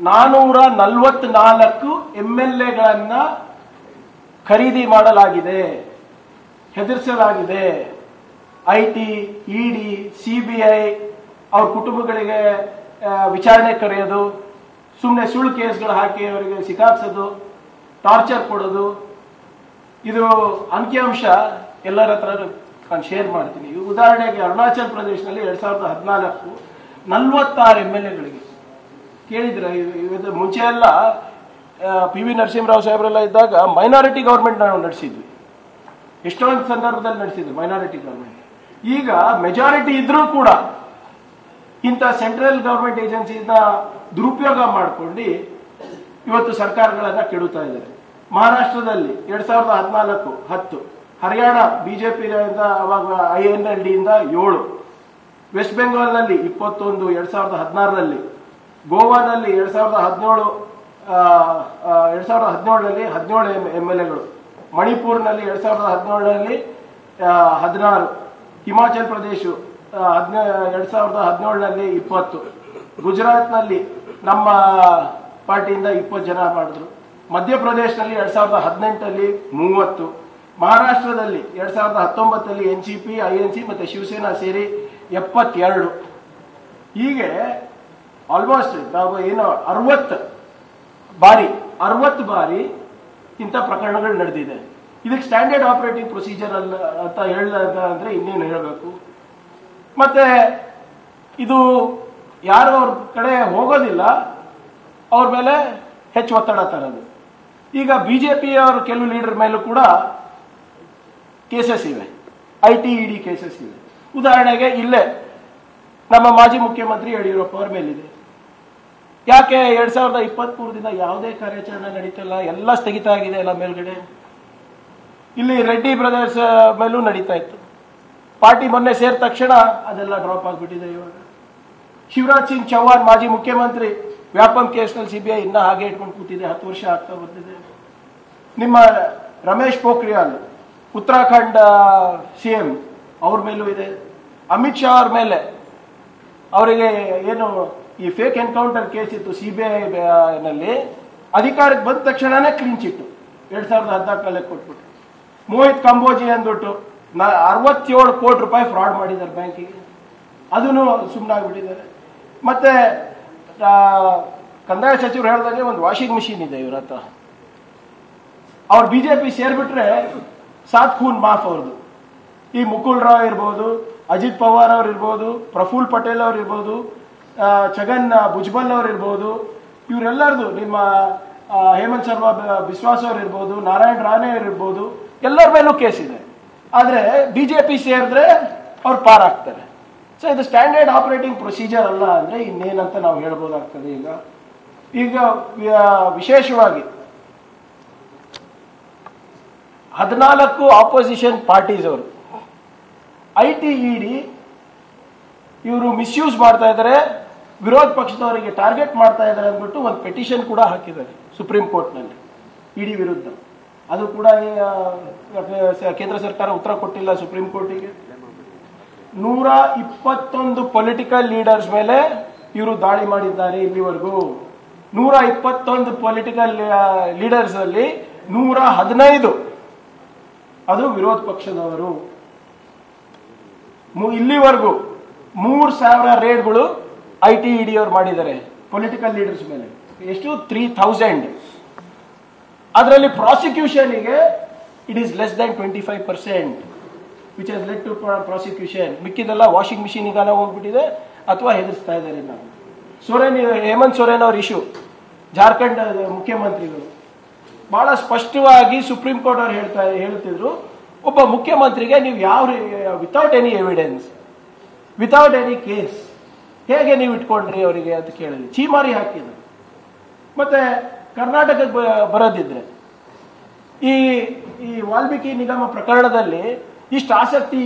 444 MLAಗಳನ್ನ ಖರೀದಿ ಮಾಡಲಾಗಿದೆ, ಹೆದರಿಸಲಾಗಿದೆ. IT, ED, CBI ಅವ್ರ ಕುಟುಂಬಗಳಿಗೆ ವಿಚಾರಣೆ ಕರೆಯೋದು, ಸುಮ್ಮನೆ ಸುಳ್ಳು ಕೇಸ್ಗಳು ಹಾಕಿ ಅವರಿಗೆ ಸಿಕ್ಕಾಕ್ಸೋದು, ಟಾರ್ಚರ್ ಕೊಡೋದು. ಇದು ಅಂಕಿಅಂಶ ಎಲ್ಲರ ಹತ್ರ ನಾನು ಶೇರ್ ಮಾಡ್ತೀನಿ. ಉದಾಹರಣೆಗೆ ಅರುಣಾಚಲ್ ಪ್ರದೇಶದಲ್ಲಿ 2014 46 MLAಗಳಿಗೆ ಕೇಳಿದ್ರೆ. ಮುಂಚೆ ಎಲ್ಲ PV ನರಸಿಂಹರಾವ್ ಸಾಹೇಬ್ರೆಲ್ಲ ಇದ್ದಾಗ ಮೈನಾರಿಟಿ ಗೌರ್ಮೆಂಟ್ ನಾವು ನಡೆಸಿದ್ವಿ, ಎಷ್ಟೊಂದು ಸಂದರ್ಭದಲ್ಲಿ ನಡೆಸಿದ್ವಿ ಮೈನಾರಿಟಿ ಗೌರ್ಮೆಂಟ್. ಈಗ ಮೆಜಾರಿಟಿ ಇದ್ರೂ ಕೂಡ ಇಂಥ ಸೆಂಟ್ರಲ್ ಗೌರ್ಮೆಂಟ್ ಏಜೆನ್ಸಿನ ದುರುಪಯೋಗ ಮಾಡ್ಕೊಂಡು ಇವತ್ತು ಸರ್ಕಾರಗಳನ್ನ ಕೆಡುತ್ತಾ ಇದ್ದಾರೆ. ಮಹಾರಾಷ್ಟ್ರದಲ್ಲಿ 2014-10, ಹರಿಯಾಣ ಬಿಜೆಪಿ ಅವಾಗ INLD ಇಂದ 7, ವೆಸ್ಟ್ ಬೆಂಗಾಲ್ನಲ್ಲಿ 21 2016ರಲ್ಲಿ, ಗೋವಾನಲ್ಲಿ 2017ರಲ್ಲಿ 17 MLAಗಳು, ಮಣಿಪುರ್ನಲ್ಲಿ 2017ರಲ್ಲಿ 16, ಹಿಮಾಚಲ್ ಪ್ರದೇಶ 2017ನಲ್ಲಿ 20, ಗುಜರಾತ್ನಲ್ಲಿ ನಮ್ಮ ಪಾರ್ಟಿಯಿಂದ 20 ಜನ ಮಾಡಿದ್ರು, ಮಧ್ಯಪ್ರದೇಶದಲ್ಲಿ 2018ರಲ್ಲಿ 30, ಮಹಾರಾಷ್ಟ್ರದಲ್ಲಿ 2019ರಲ್ಲಿ NCP, INC ಮತ್ತೆ ಶಿವಸೇನಾ ಸೇರಿ 72. ಹೀಗೆ ಆಲ್ಮೋಸ್ಟ್ ನಾವು ಏನೋ 60 ಬಾರಿ ಇಂಥ ಪ್ರಕರಣಗಳು ನಡೆದಿದೆ. ಇದಕ್ಕೆ ಸ್ಟ್ಯಾಂಡರ್ಡ್ ಆಪರೇಟಿಂಗ್ ಪ್ರೊಸೀಜರ್ ಅಲ್ಲ ಅಂತ ಅಂದ್ರೆ ಇನ್ನೇನು ಹೇಳಬೇಕು. ಮತ್ತೆ ಇದು ಯಾರು ಅವ್ರ ಕಡೆ ಹೋಗೋದಿಲ್ಲ, ಅವ್ರ ಮೇಲೆ ಹೆಚ್ಚು ಒತ್ತಡ ತರೋದು. ಈಗ ಬಿಜೆಪಿ ಅವರ ಕೆಲವು ಲೀಡರ್ ಮೇಲೂ ಕೂಡ ಕೇಸಸ್ ಇವೆ, ಐಟಿ ಇಡಿ ಕೇಸಸ್ ಇವೆ. ಉದಾಹರಣೆಗೆ ಇಲ್ಲೇ ನಮ್ಮ ಮಾಜಿ ಮುಖ್ಯಮಂತ್ರಿ ಯಡಿಯೂರಪ್ಪ ಅವರ ಮೇಲಿದೆ. ಯಾಕೆ 2023ದಿಂದ ಯಾವುದೇ ಕಾರ್ಯಾಚರಣೆ ನಡೀತಿಲ್ಲ, ಎಲ್ಲ ಸ್ಥಗಿತ ಆಗಿದೆ, ಎಲ್ಲ ಮೇಲ್ಗಡೆ. ಇಲ್ಲಿ ರೆಡ್ಡಿ ಬ್ರದರ್ಸ್ ಮೇಲೂ ನಡೀತಾ ಇತ್ತು. ಪಾರ್ಟಿ ಮೊನ್ನೆ ಸೇರಿದ ತಕ್ಷಣ ಅದೆಲ್ಲ ಡ್ರಾಪ್ ಆಗಿಬಿಟ್ಟಿದೆ. ಇವಾಗ ಶಿವರಾಜ್ ಸಿಂಗ್ ಚೌಹಾಣ್ ಮಾಜಿ ಮುಖ್ಯಮಂತ್ರಿ ವ್ಯಾಪಂ ಕೇಸ್ನಲ್ಲಿ CBI ಇನ್ನ ಹಾಗೆ ಇಟ್ಕೊಂಡು ಕೂತಿದೆ, 10 ವರ್ಷ ಆಗ್ತಾ ಬರ್ತಿದೆ. ನಿಮ್ಮ ರಮೇಶ್ ಪೋಖ್ರಿಯಾಲ್ ಉತ್ತರಾಖಂಡ್ CM ಅವ್ರ ಮೇಲೂ ಇದೆ. ಅಮಿತ್ ಶಾ ಅವ್ರ ಮೇಲೆ ಅವರಿಗೆ ಏನು ಈ ಫೇಕ್ ಎನ್ಕೌಂಟರ್ ಕೇಸ್ ಇತ್ತು CBI ನಲ್ಲಿ, ಅಧಿಕಾರಕ್ಕೆ ಬಂದ ತಕ್ಷಣನೇ ಕ್ಲೀನ್ ಚಿಟ್ಟು 2014 ಕೊಟ್ಬಿಟ್ಟು. ಮೋಹಿತ್ ಕಂಬೋಜಿ ಅಂದ್ಬಿಟ್ಟು 67 ಕೋಟಿ ರೂಪಾಯಿ ಫ್ರಾಡ್ ಮಾಡಿದ್ದಾರೆ ಬ್ಯಾಂಕಿಗೆ, ಅದನ್ನು ಸುಮ್ಮನಾಗ್ಬಿಟ್ಟಿದ್ದಾರೆ. ಮತ್ತೆ ಕಂದಾಯ ಸಚಿವರು ಹೇಳಿದಾಗೆ ಒಂದು ವಾಷಿಂಗ್ ಮಿಷಿನ್ ಇದೆ ಇವ್ರ ಹತ್ರ. ಅವ್ರು ಬಿಜೆಪಿ ಸೇರ್ಬಿಟ್ರೆ 7 ಖೂನ್ ಮಾಫ್ ಅವ್ರದ್ದು. ಈ ಮುಕುಲ್ ರಾವ್ ಇರ್ಬೋದು, ಅಜಿತ್ ಪವಾರ್ ಅವ್ರು ಇರ್ಬೋದು, ಪ್ರಫುಲ್ ಪಟೇಲ್ ಅವ್ರು ಇರ್ಬೋದು, ಛಗನ್ ಭುಜ್ಬಲ್ ಅವ್ರು ಇರ್ಬೋದು, ಇವರೆಲ್ಲರದು, ನಿಮ್ಮ ಹೇಮಂತ್ ಶರ್ಮಾ ಬಿಸ್ವಾಸ್ ಅವ್ರು ಇರ್ಬೋದು, ನಾರಾಯಣ್ ರಾಣೆ ಅವ್ರು ಇರ್ಬೋದು, ಎಲ್ಲರ ಮೇಲೂ ಕೇಸ್ ಇದೆ. ಆದರೆ ಬಿಜೆಪಿ ಸೇರಿದ್ರೆ ಅವ್ರು ಪಾರಾಗ್ತಾರೆ. ಸೊ ಇದು ಸ್ಟ್ಯಾಂಡರ್ಡ್ ಆಪರೇಟಿಂಗ್ ಪ್ರೊಸೀಜರ್ ಅಲ್ಲ ಅಂದ್ರೆ ಇನ್ನೇನಂತ ನಾವು ಹೇಳ್ಬೋದಾಗ್ತದೆ. ಈಗ ವಿಶೇಷವಾಗಿ 14 ಆಪೋಸಿಷನ್ ಪಾರ್ಟೀಸ್ ಅವರು ಐಟಿ ಇಡಿ ಇವರು ಮಿಸ್ಯೂಸ್ ಮಾಡ್ತಾ ಇದ್ದಾರೆ, ವಿರೋಧ ಪಕ್ಷದವರಿಗೆ ಟಾರ್ಗೆಟ್ ಮಾಡ್ತಾ ಇದ್ದಾರೆ ಅಂದ್ಬಿಟ್ಟು ಒಂದು ಪೆಟಿಷನ್ ಕೂಡ ಹಾಕಿದ್ದಾರೆ ಸುಪ್ರೀಂ ಕೋರ್ಟ್ನಲ್ಲಿ ಇಡಿ ವಿರುದ್ಧ. ಅದು ಕೂಡ ಕೇಂದ್ರ ಸರ್ಕಾರ ಉತ್ತರ ಕೊಟ್ಟಿಲ್ಲ ಸುಪ್ರೀಂ ಕೋರ್ಟಿಗೆ. 121 ಪೊಲಿಟಿಕಲ್ ಲೀಡರ್ಸ್ ಮೇಲೆ ಇವರು ದಾಳಿ ಮಾಡಿದ್ದಾರೆ ಇಲ್ಲಿವರೆಗೂ. 121 ಪೊಲಿಟಿಕಲ್ ಲೀಡರ್ಸ್ ಅಲ್ಲಿ 115 ಅದು ವಿರೋಧ ಪಕ್ಷದವರು. ಇಲ್ಲಿವರೆಗೂ 3000 ರೇಡ್ಗಳು ಐಟಿ ಇಡಿ ಅವರು ಮಾಡಿದ್ದಾರೆ ಪೊಲಿಟಿಕಲ್ ಲೀಡರ್ಸ್ ಮೇಲೆ. ಎಷ್ಟು? 3000. ಅದರಲ್ಲಿ ಪ್ರಾಸಿಕ್ಯೂಷನ್ಗೆ it is less than 25%, which has led to prosecution. ಮಿಕ್ಕಿದೆಲ್ಲ ವಾಷಿಂಗ್ ಮಿಷಿನಿಗಾನ ಹೋಗ್ಬಿಟ್ಟಿದೆ ಅಥವಾ ಹೆದರ್ಸ್ತಾ ಇದ್ದಾರೆ. ನಾವು ಹೇಮಂತ್ ಸೊರೇನ್ ಅವ್ರ ಇಶ್ಯೂ, ಜಾರ್ಖಂಡ್ ಮುಖ್ಯಮಂತ್ರಿಗಳು ಬಹಳ ಸ್ಪಷ್ಟವಾಗಿ ಸುಪ್ರೀಂ ಕೋರ್ಟ್ ಅವರು ಹೇಳುತ್ತಿದ್ರು, ಒಬ್ಬ ಮುಖ್ಯಮಂತ್ರಿಗೆ ನೀವು ಯಾವ without any evidence, without any case ಹೇಗೆ ನೀವು ಇಟ್ಕೊಂಡ್ರಿ ಅವರಿಗೆ ಅಂತ ಕೇಳಿದ್ರಿ, ಚೀಮಾರಿ ಹಾಕಿದ್ರು. ಮತ್ತೆ ಕರ್ನಾಟಕಕ್ಕೆ ಬರೋದಿದ್ರೆ ಈ ವಾಲ್ಮೀಕಿ ನಿಗಮ ಪ್ರಕರಣದಲ್ಲಿ ಇಷ್ಟು ಆಸಕ್ತಿ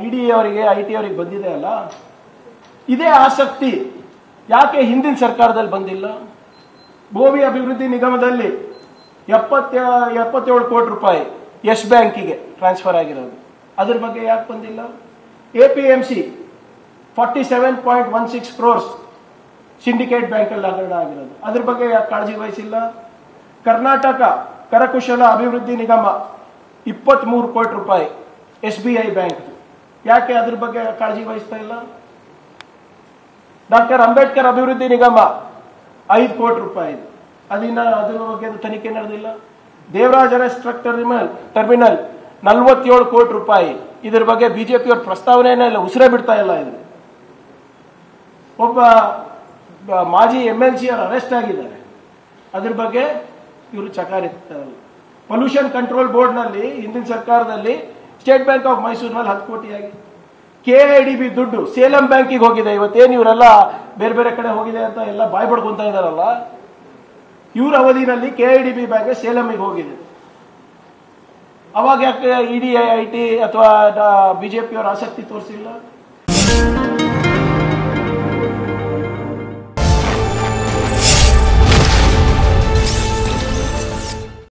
ಇಡಿ ಅವರಿಗೆ ಐಟಿ ಅವರಿಗೆ ಬಂದಿದೆ ಅಲ್ಲ, ಇದೇ ಆಸಕ್ತಿ ಯಾಕೆ ಹಿಂದಿನ ಸರ್ಕಾರದಲ್ಲಿ ಬಂದಿಲ್ಲ? ಭೂಮಿ ಅಭಿವೃದ್ಧಿ ನಿಗಮದಲ್ಲಿ 77 ಕೋಟಿ ರೂಪಾಯಿ ಯೆಸ್ ಬ್ಯಾಂಕಿಗೆ ಟ್ರಾನ್ಸ್ಫರ್ ಆಗಿರೋದು, ಅದ್ರ ಬಗ್ಗೆ ಯಾಕೆ ಬಂದಿಲ್ಲ? APMC 47.16 crores ಸಿಂಡಿಕೇಟ್ ಬ್ಯಾಂಕಲ್ಲಿ ಹಗರಣ ಆಗಿರೋದು. ಅದ್ರ ಬಗ್ಗೆ ಯಾಕೆ ಕಾಳಜಿ ವಹಿಸಿಲ್ಲ? ಕರ್ನಾಟಕ ಕರಕುಶಲ ಅಭಿವೃದ್ಧಿ ನಿಗಮ 23 ಕೋಟಿ ರೂಪಾಯಿ SBI ಬ್ಯಾಂಕ್, ಯಾಕೆ ಅದ್ರ ಬಗ್ಗೆ ಕಾಳಜಿ ವಹಿಸ್ತಾ ಇಲ್ಲ? ಡಾಕ್ಟರ್ ಅಂಬೇಡ್ಕರ್ ಅಭಿವೃದ್ಧಿ ನಿಗಮ 5 ಕೋಟಿ ರೂಪಾಯಿ, ಅದ್ರ ಬಗ್ಗೆ ತನಿಖೆ ನಡೆದಿಲ್ಲ. ದೇವರಾಜ ಅರಸ್ ಟ್ರಕ್ ಟರ್ಮಿನಲ್ 47 ಕೋಟಿ ರೂಪಾಯಿ, ಇದ್ರ ಬಗ್ಗೆ ಬಿಜೆಪಿಯವ್ರ ಪ್ರಸ್ತಾವನೆಯೇ ಇಲ್ಲ, ಉಸಿರೇ ಬಿಡ್ತಾ ಇಲ್ಲ. ಇದು ಒಬ್ಬ ಮಾಜಿ MLC ಅವರು ಅರೆಸ್ಟ್ ಆಗಿದ್ದಾರೆ, ಅದ್ರ ಬಗ್ಗೆ ಇವರು ಚಕಾರಿರ್ತಾರೆ. ಪೊಲ್ಯೂಷನ್ ಕಂಟ್ರೋಲ್ ಬೋರ್ಡ್ನಲ್ಲಿ ಹಿಂದಿನ ಸರ್ಕಾರದಲ್ಲಿ ಸ್ಟೇಟ್ ಬ್ಯಾಂಕ್ ಆಫ್ ಮೈಸೂರಿನಲ್ಲಿ 10 ಕೋಟಿ ಆಗಿದೆ. KIDB ದುಡ್ಡು ಸೇಲಂ ಬ್ಯಾಂಕಿಗೆ ಹೋಗಿದೆ. ಇವತ್ತೇನು ಇವರೆಲ್ಲ ಬೇರೆ ಬೇರೆ ಕಡೆ ಹೋಗಿದೆ ಅಂತ ಎಲ್ಲ ಬಾಯ್ ಪಡ್ಕೊಂತ ಇದಾರಲ್ಲ, ಇವ್ರ ಅವಧಿನಲ್ಲಿ KIDB ಬ್ಯಾಂಕ್ ಸೇಲಂಗೆ ಹೋಗಿದೆ. ಅವಾಗ ಯಾಕೆ ED IT ಅಥವಾ ಬಿಜೆಪಿಯವರು ಆಸಕ್ತಿ ತೋರಿಸಿಲ್ಲ?